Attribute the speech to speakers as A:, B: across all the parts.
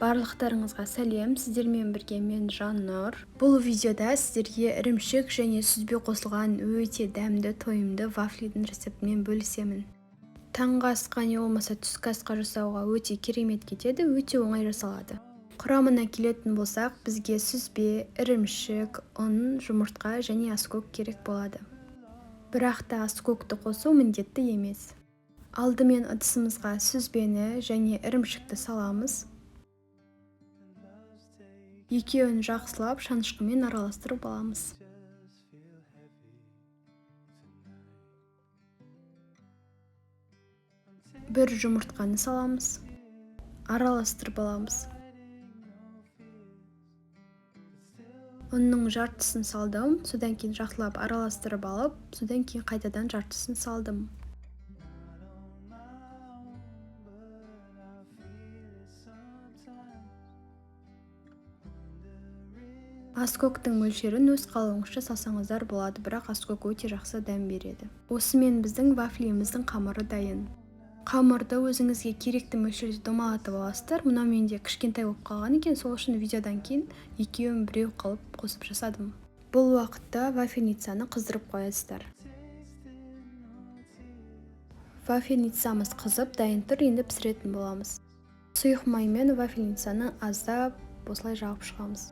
A: Барлықтарыңызға сәлем, сіздермен бірге мен Жаннұр. Бұл видеода сіздерге ірімшік және сүзбе қосылған өте дәмді тойымды вафлидің рецептімен бөлісемін. Таңғы асқа не болмаса түскі асқа жасауға өте керемет кетеді, өте оңай жасалады. Құрамына келетін болсақ, бізге сүзбе, ірімшік, ұн, жұмыртқа және аскөк керек болады. Бірақ та аскөкті қосу міндетті емес. Алдымен ыдысымызға сүзбені және ірімшікті саламыз. Екеуін жақсылап шанышқымен араластырып аламыз. Бір жұмыртқаны саламыз. Араластырып аламыз. Ұнның жартысын салдым, содан кейін жақсылап араластырып алып, содан кейін қайтадан жартысын салдым. Аскөктің мөлшерін өз қалауыңызша салсаңыздар болады, бірақ аскөк өте жақсы дәм береді. Осымен біздің вафлиіміздің қамыры дайын. Қамырды өзіңізге керекті мөлшерде домалатып аласыздар. Мынау менде кішкентай болып қалған екен, сол үшін видеодан кейін екеуін біреу қылып қосып жасадым. Бұл уақытта вафельницаны қыздырып қоясыздар. Вафельницамыз қызып дайын тұр, енді пісіретін боламыз. Сұйық маймен вафельницаны аздап осылай жағып шығамыз.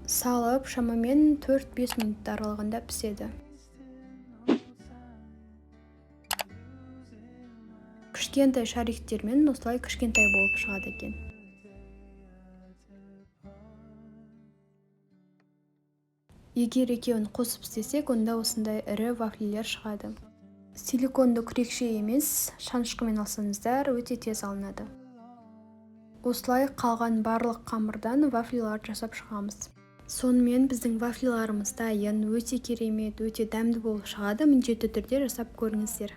A: Салып, шамамен 4-5 минут аралығында піседі. Кішкентай шариктермен осылай кішкентай болып шығады екен. Егер екеуін қосып істесек, онда осындай ірі вафлилер шығады. Силиконды күрекше емес, шанышқымен алсаңыздар өте тез алынады. Осылай қалған барлық қамырдан вафлилар жасап шығамыз. Сонымен біздің вафлиларымыз дайын, өте керемет, өте дәмді болып шығады. Міндетті түрде жасап көріңіздер.